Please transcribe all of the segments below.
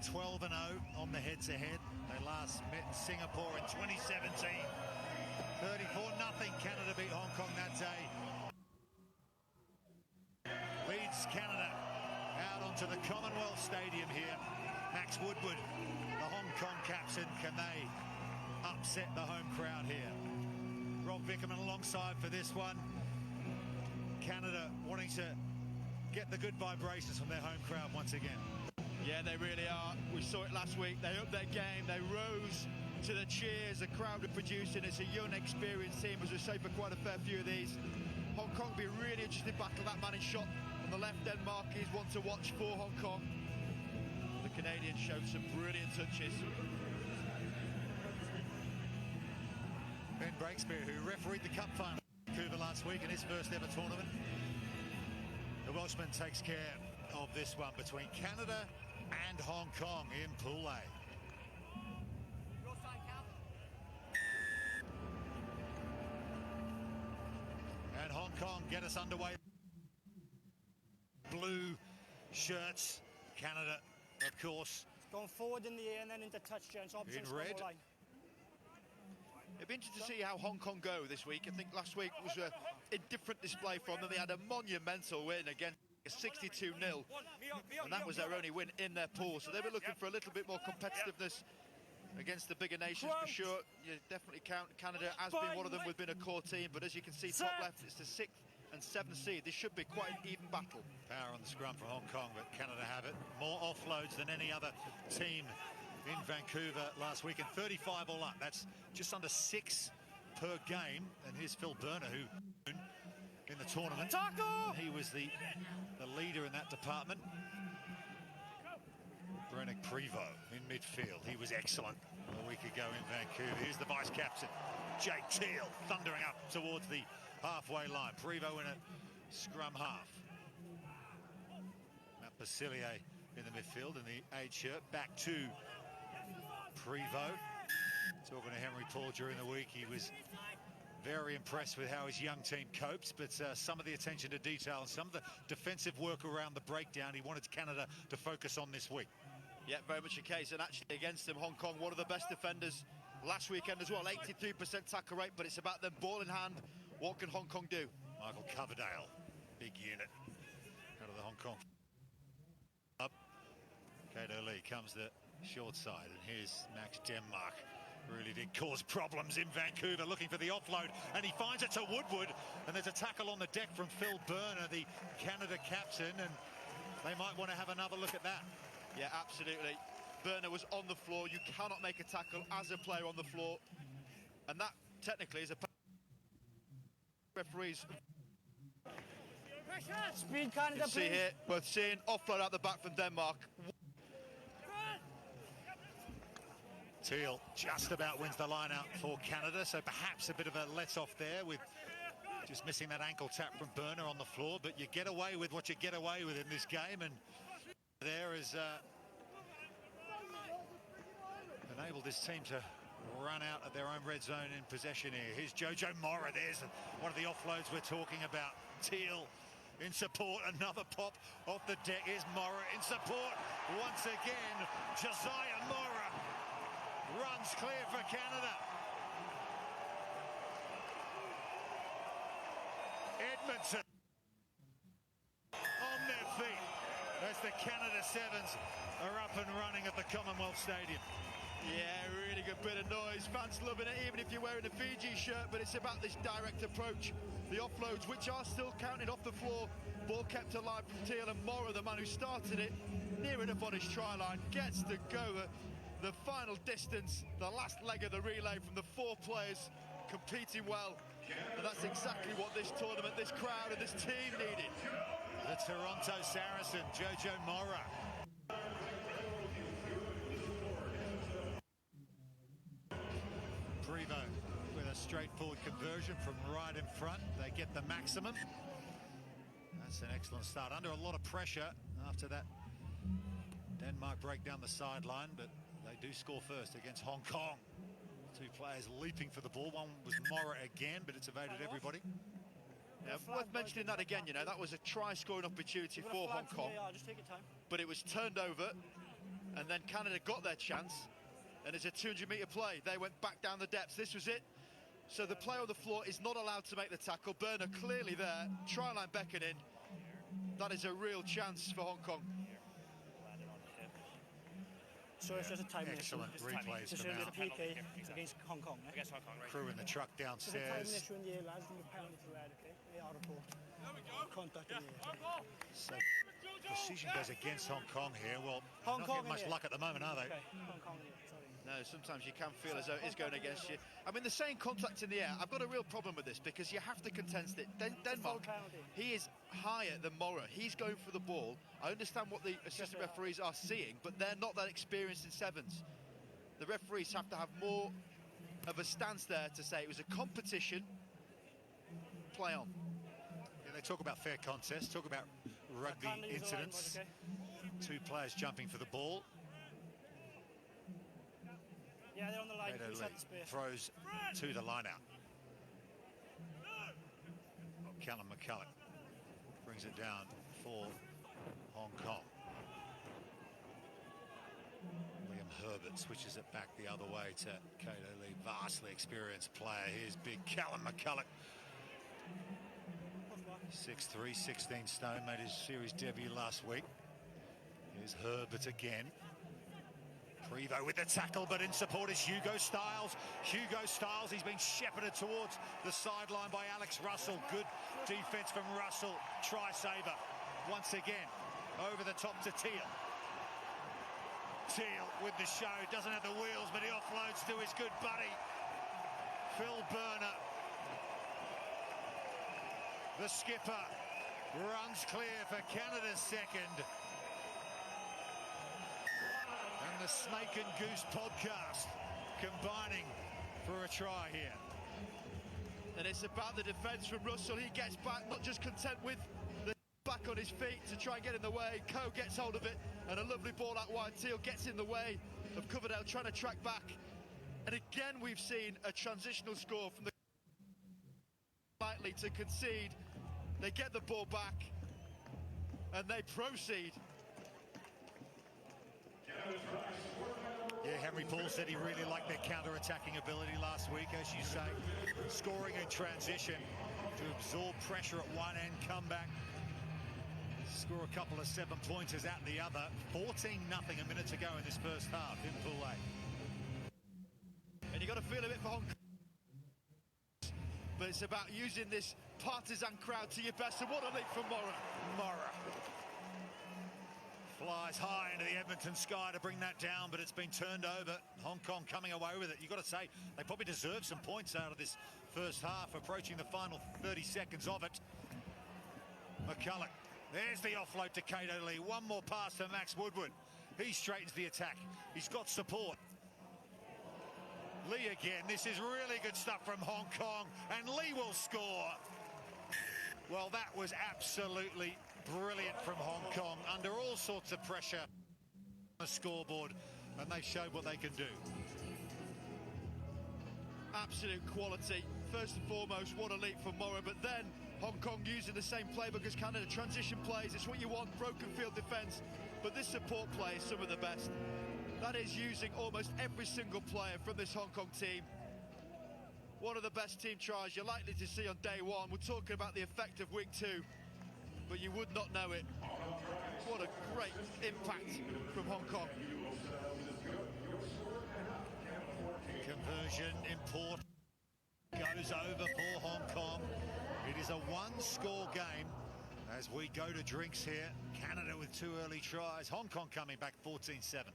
12-0 on the heads-ahead. They last met in Singapore in 2017. 34-0 Canada beat Hong Kong that day. Leads Canada out onto the Commonwealth Stadium here. Max Woodward, the Hong Kong captain. Can they upset the home crowd here? Rob Vickerman alongside for this one. Canada wanting to get the good vibrations from their home crowd once again. Yeah, they really are. We saw it last week. They upped their game. They rose to the cheers the crowd are producing. It's a young, experienced team, as we say, for quite a fair few of these. Hong Kong will be a really interesting battle. That man in shot on the left, Denmark, is one to watch for Hong Kong. The Canadians showed some brilliant touches. Ben Breakspear, who refereed the cup final in Vancouver last week in his first ever tournament. The Welshman takes care of this one between Canada and Hong Kong in Pool A. And Hong Kong get us underway. Blue shirts. Canada, of course, going forward in the air and then into touch change. in red. It'd be interesting to see how Hong Kong go this week. I think last week was a different display from them. They had a monumental win against 62-0, and that was their only win in their pool. So they were looking for a little bit more competitiveness against the bigger nations for sure. You definitely count Canada as being one of them. We've been a core team, but as you can see, top left, it's the 6th and 7th seed. This should be quite an even battle. Power on the scrum for Hong Kong, but Canada have it. More offloads than any other team in Vancouver last week, and 35 all up. That's just under 6 per game. And here's Phil Burner, who in the tournament, he was the leader in that department. Brennick Prevost in midfield. He was excellent a week ago in Vancouver. Here's the vice-captain, Jake Teal, thundering up towards the halfway line. Prevost in a scrum half. Matt Basilier in the midfield in the 8 shirt. Back to Prevost. Talking to Henry Paul during the week, he was very impressed with how his young team copes, but some of the attention to detail and some of the defensive work around the breakdown he wanted Canada to focus on this week. Yeah, very much the case, and actually against them, Hong Kong, one of the best defenders last weekend as well, 83% tackle rate, but it's about them ball in hand. What can Hong Kong do? Michael Coverdale, big unit out of the Hong Kong. Up, Kato Lee comes the short side, and here's Max Denmark. Really did cause problems in Vancouver, looking for the offload, and he finds it to Woodward, and there's a tackle on the deck from Phil Burner, the Canada captain, and they might want to have another look at that. Yeah, absolutely. Burner was on the floor. You cannot make a tackle as a player on the floor, and that technically is a referee's. Speed Canada, you see here, we're seeing offload out the back from Denmark. Teal just about wins the line out for Canada, so perhaps a bit of a let-off there with just missing that ankle tap from Burner on the floor, but you get away with what you get away with in this game, and there is enabled this team to run out of their own red zone in possession here. Here's Jojo Mora. There's one of the offloads we're talking about. Teal in support, another pop off the deck. Here's Mora in support once again. Josiah Mora runs clear for Canada. Edmonton on their feet as the Canada Sevens are up and running at the Commonwealth Stadium. Yeah, really good bit of noise. Fans loving it, even if you're wearing a Fiji shirt, but it's about this direct approach. The offloads, which are still counted off the floor. Ball kept alive from Teal, and Mora, the man who started it, near enough on his try line, gets to go the final distance, the last leg of the relay from the 4 players competing well. And that's exactly what this tournament, this crowd and this team needed. The Toronto Saracen, Jojo Mora. Prevost with a straightforward conversion from right in front. They get the maximum. That's an excellent start. Under a lot of pressure after that Denmark break down the sideline, but they do score first against Hong Kong. 2 players leaping for the ball. One was Mora again, but it's evaded everybody. Yeah, worth mentioning that again, you know, that was a try-scoring opportunity for Hong Kong. Just take your time. But it was turned over, and And then Canada got their chance, and it's a 200-metre play. They went back down the depths. This was it. So the player on the floor is not allowed to make the tackle. Burner clearly there. Try line beckoning. That is a real chance for Hong Kong. So it's just a time Excellent issue. replays It's from just a out. PK against Hong Kong. Against Hong Kong, right? Crew in the truck It's a time downstairs. issue in the air, lads, and the penalty to red, okay? They are report. Contact in the air. So decision goes against Hong Kong here. Well, Hong not Kong getting much in the luck at the moment, are they? Okay, Hong Kong in the air, sorry. No, sometimes you can feel as though it is going against you. I mean, the saying contact in the air, I've got a real problem with this because you have to contest it. Denmark, penalty. he is higher than Mora. He's going for the ball. I understand what the assistant referees are seeing, but they're not that experienced in sevens. The referees have to have more of a stance there to say it was a competition, play on. Yeah, they talk about fair contest, talk about rugby Can't leave the line, incidents. but okay. Two players jumping for the ball. Yeah, they're on the line. Kato Please Lee have the space. throws to the line out. Callum McCulloch brings it down for Hong Kong. Liam Herbert switches it back the other way to Kato Lee, vastly experienced player. Here's big Callum McCulloch. 6'3", 16 stone, made his series debut last week. Here's Herbert again. Prevo with the tackle, but in support is Hugo Styles. Hugo Styles, he's been shepherded towards the sideline by Alex Russell. Good defense from Russell. Try saver. Once again, over the top to Teal. Teal with the show, doesn't have the wheels, but he offloads to his good buddy, Phil Burner. The skipper runs clear for Canada's second. And the Snake and Goose podcast combining for a try here. And it's about the defence from Russell. He gets back, not just content with the back on his feet to try and get in the way. Coe gets hold of it, and a lovely ball out wide. Teal gets in the way of Coverdale trying to track back. And again, we've seen a transitional score from the likely to concede. They get the ball back, and they proceed. Yeah, Henry Paul said he really liked their counter-attacking ability last week, as you say. Scoring in transition to absorb pressure at one end, come back, score a couple of 7-pointers at the other. 14-0 a minute to go in this first half in Pool A. And you got to feel a bit for Hong Kong. But it's about using this partisan crowd to your best. And what a leap from Mora. Mora flies high into the Edmonton sky to bring that down, but it's been turned over. Hong Kong coming away with it. You've got to say, they probably deserve some points out of this first half, approaching the final 30 seconds of it. McCulloch, there's the offload to Kato Lee. One more pass to Max Woodward. He straightens the attack. He's got support. Lee again. This is really good stuff from Hong Kong, and Lee will score. Well, that was absolutely brilliant from Hong Kong, under all sorts of pressure on the scoreboard, and they showed what they can do. Absolute quality. First and foremost, what a leap from Mora, but then Hong Kong using the same playbook as Canada. Transition plays, it's what you want, broken field defence, but this support play is some of the best. That is using almost every single player from this Hong Kong team. One of the best team tries you're likely to see on day one. We're talking about the effect of week 2, but you would not know it. What a great impact from Hong Kong. Conversion important goes over for Hong Kong. It is a one-score game as we go to drinks here. Canada with 2 early tries. Hong Kong coming back 14-7.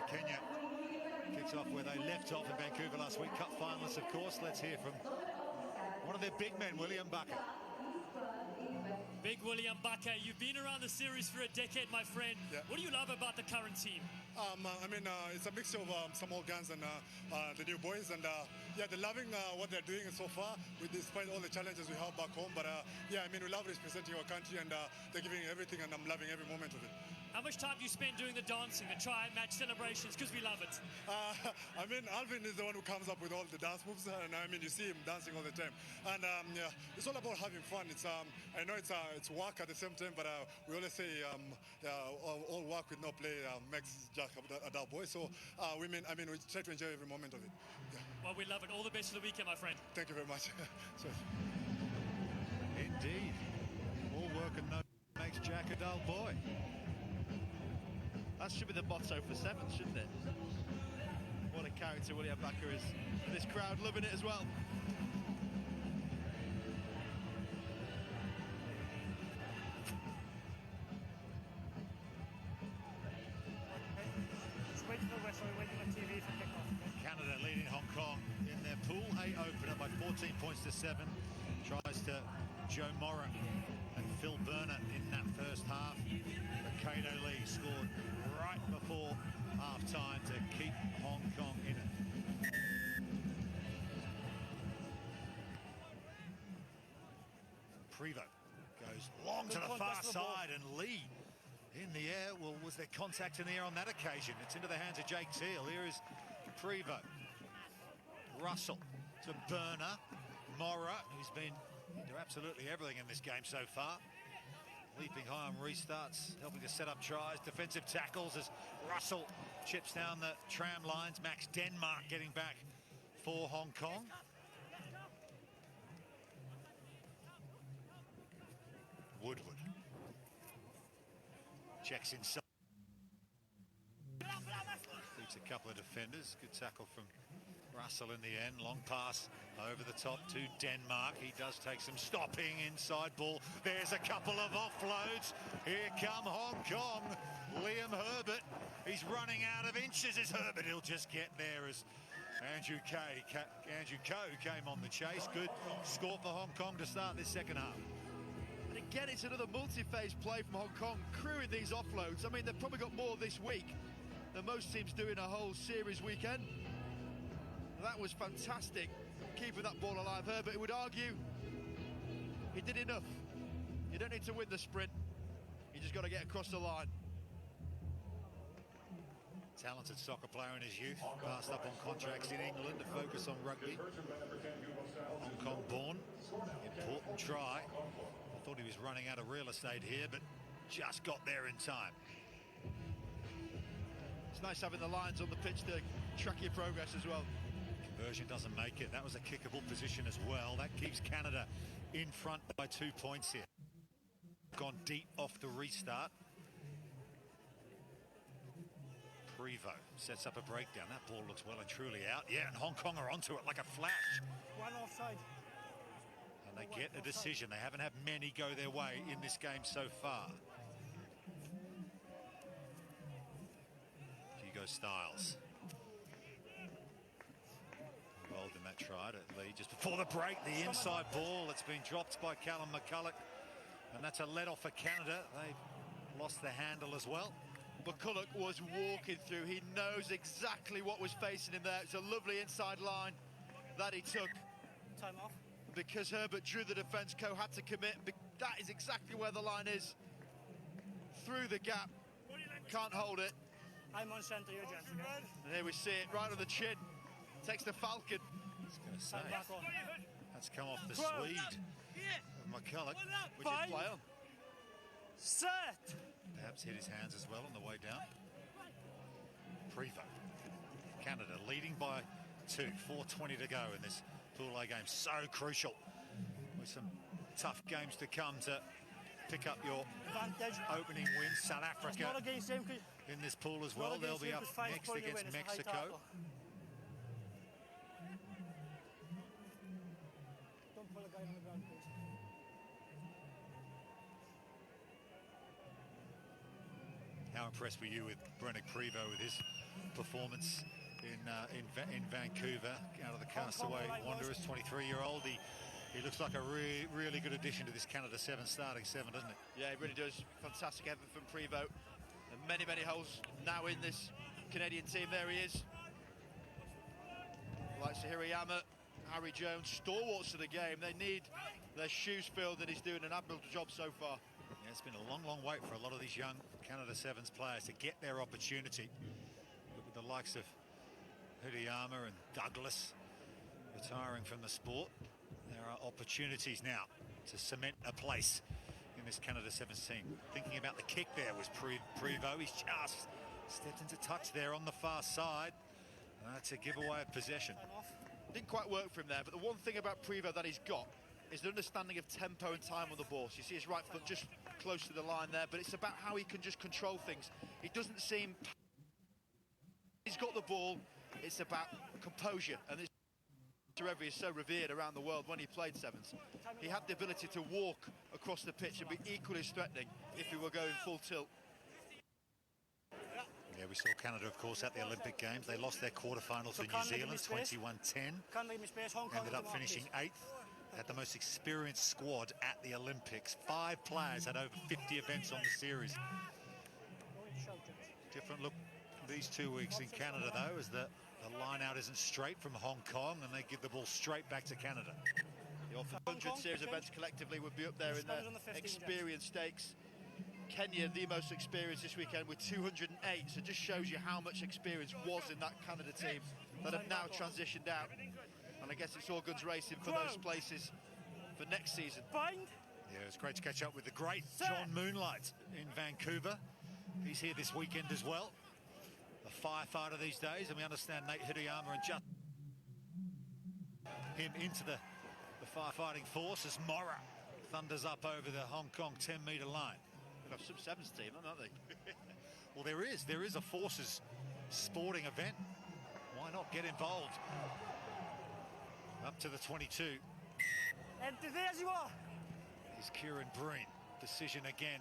Kenya kicks off where they left off in Vancouver last week. Cup finalists, of course. Let's hear from one of their big men, William Bucker. Big William Bucker, you've been around the series for a decade, my friend. Yeah. What do you love about the current team? It's a mixture of some old guns and the new boys, and they're loving what they're doing so far, despite all the challenges we have back home. But we love representing our country, and they're giving everything, and I'm loving every moment of it. How much time do you spend doing the dancing, the tri-match celebrations? Because we love it. I mean, Alvin is the one who comes up with all the dance moves, and I mean, you see him dancing all the time. And yeah, it's all about having fun. It's I know it's work at the same time, but we always say all work with no play makes Jack a dull boy. So we try to enjoy every moment of it. Yeah. Well, we love it. All the best for the weekend, my friend. Thank you very much. Indeed. All work and no makes Jack a dull boy. That should be the motto for sevens, shouldn't it? What a character William Bakker is. And this crowd loving it as well. Just wait for the whistle, waiting on TV for kickoff. Canada leading Hong Kong in their Pool A opener by 14 points to 7. Tries to Joe Morra and Phil Burner in that first half. But Kato Lee scored right before half-time to keep Hong Kong in it. Prevost goes long to the far side, and Lee in the air. Well, was there contact in the air on that occasion? It's into the hands of Jake Teal. Here is Prevost. Russell to Burner. Morra, who's been into absolutely everything in this game so far. Leaping high on restarts, helping to set up tries, defensive tackles as Russell chips down the tram lines. Max Denmark getting back for Hong Kong. Woodward checks inside. Beats a couple of defenders. Good tackle from Russell in the end. Long pass over the top to Denmark. He does take some stopping. Inside ball. There's a couple of offloads. Here come Hong Kong. Liam Herbert. He's running out of inches. Is Herbert? He'll just get there as Andrew Coe came on the chase. Good score for Hong Kong to start this second half. And again, it's another multi-phase play from Hong Kong, crewing these offloads. I mean, they've probably got more this week than most teams do in a whole series weekend. That was fantastic, keeping that ball alive. Herbert would argue he did enough. You don't need to win the sprint. You just got to get across the line. Talented soccer player in his youth, passed up on contracts in England to focus on rugby. Hong Kong born, important try. I thought he was running out of real estate here, but just got there in time. It's nice having the lines on the pitch to track your progress as well. Conversion doesn't make it. That was a kickable position as well. That keeps Canada in front by 2 points here. Gone deep off the restart. Prevost sets up a breakdown. That ball looks well and truly out. Yeah, and Hong Kong are onto it like a flash. One offside. And they get a decision. They haven't had many go their way in this game so far. Hugo Styles. Involved in that try to lead just before the break. The inside ball that's been dropped by Callum McCulloch. And that's a let off for Canada. They've lost the handle as well. McCulloch was walking through. He knows exactly what was facing him there. It's a lovely inside line that he took. Time off. Because Herbert drew the defence, Coe had to commit. That is exactly where the line is. Through the gap. Can't hold it. I'm on centre, you're gents. And here we see it, right on the chin. Takes the Falcon. I was going to say, Back on. that's come off the Swede of McCulloch. Which is play on. Set! Perhaps hit his hands as well on the way down. Prevost. Canada leading by 2, 4:20 to go in this Pool A game. So crucial with some tough games to come to pick up your Advantage. opening win. South It's Africa not against him. in this pool as well. They'll be up next against Mexico. Don't pull a guy on the ground, please. How impressed were you with Brennan Prevost with his performance in Vancouver, out of the Castaway Wanderers, 23-year-old. He looks like a really good addition to this Canada 7 starting 7, doesn't he? Yeah, he really does. Fantastic effort from Prevost. And many holes now in this Canadian team. There he is. Likes to Hirayama, Harry Jones, stalwarts of the game. They need their shoes filled, and he's doing an admirable job so far. Yeah, it's been a long, long wait for a lot of these young Canada Sevens players to get their opportunity. But with the likes of Hsbc and Douglas retiring from the sport, there are opportunities now to cement a place in this Canada Sevens team. Thinking about the kick there was Prevost. He's just stepped into touch there on the far side. That's a giveaway of possession. Didn't quite work for him there, but the one thing about Prevost that he's got is the understanding of tempo and time on the ball. So you see his right foot just close to the line there, but it's about how he can just control things. He doesn't seem... He's got the ball, it's about composure, and this Rugby is so revered around the world. When he played sevens, he had the ability to walk across the pitch and be equally as threatening if he were going full tilt. Yeah, we saw Canada, of course, at the Olympic Games. They lost their quarterfinal to New Zealand, 21-10. Ended up finishing 8th. Had the most experienced squad at the Olympics. 5 players had over 50 events on the series. Different look these 2 weeks in Canada, though, as the line out isn't straight from Hong Kong, and they give the ball straight back to Canada. The 100 series events collectively would be up there in the experience stakes. Kenya, the most experienced this weekend with 208, so just shows you how much experience was in that Canada team that have now transitioned out. And I guess it's all guns racing for those places for next season. Yeah, it's great to catch up with the great John Moonlight in Vancouver. He's here this weekend as well. A firefighter these days, and we understand Nate Hsbc and just him into the firefighting force as Mora thunders up over the Hong Kong 10-metre line. They've got some sevens team, aren't they? Well, there is a forces sporting event. Why not get involved? Up to the 22 is Kieran Breen. Decision again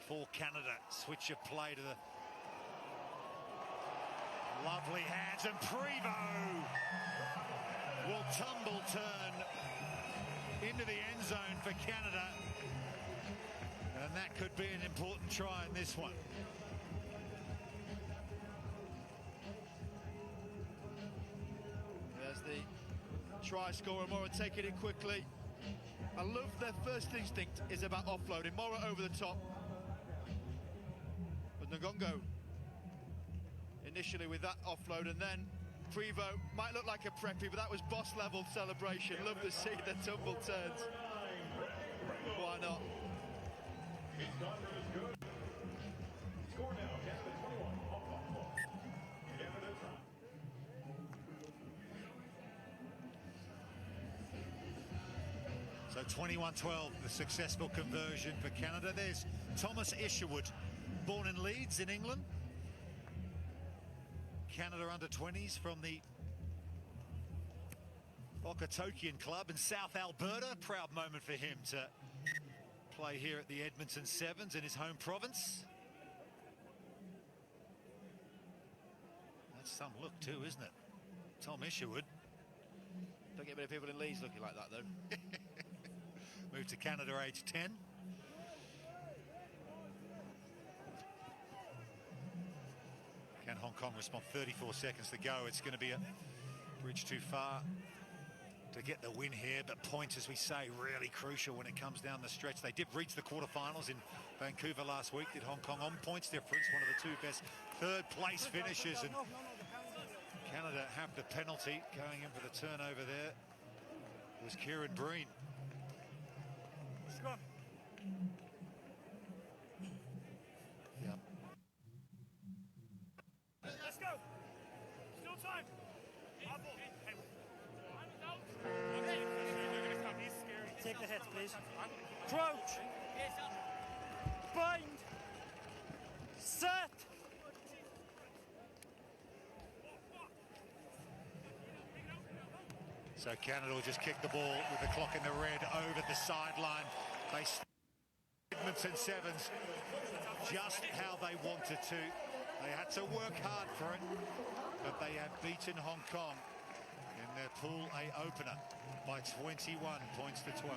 for Canada. Switch of play to the lovely hands, and Prevost will tumble turn into the end zone for Canada, and that could be an important try in this one. There's the try scorer, Mora taking it quickly. I love their first instinct is about offloading. Mora over the top. But Ngongo initially with that offload, and then Prevost might look like a preppy, but that was boss level celebration. Love to see the tumble turns. Why not? So 21-12, the successful conversion for Canada. There's Thomas Isherwood, born in Leeds in England. Canada under-20s from the Okatokian club in South Alberta. Proud moment for him to play here at the Edmonton Sevens in his home province. That's some look too, isn't it? Tom Isherwood. Don't get many people in Leeds looking like that, though. Moved to Canada age 10. Can Hong Kong respond? 34 seconds to go. It's going to be a bridge too far to get the win here, but points, as we say, really crucial when it comes down the stretch. They did reach the quarterfinals in Vancouver last week, did Hong Kong on points difference, one of the 2 best third-place finishers, and Canada have the penalty. Going in for the turnover there was Kieran Breen. Yep. Let's go. Still time. Take the hit, please. Crouch. Bind. Set. So Canada will just kick the ball with the clock in the red over the sideline. They Edmonton Sevens just how they wanted to. They had to work hard for it, but they have beaten Hong Kong in their Pool A opener by 21 points to 12.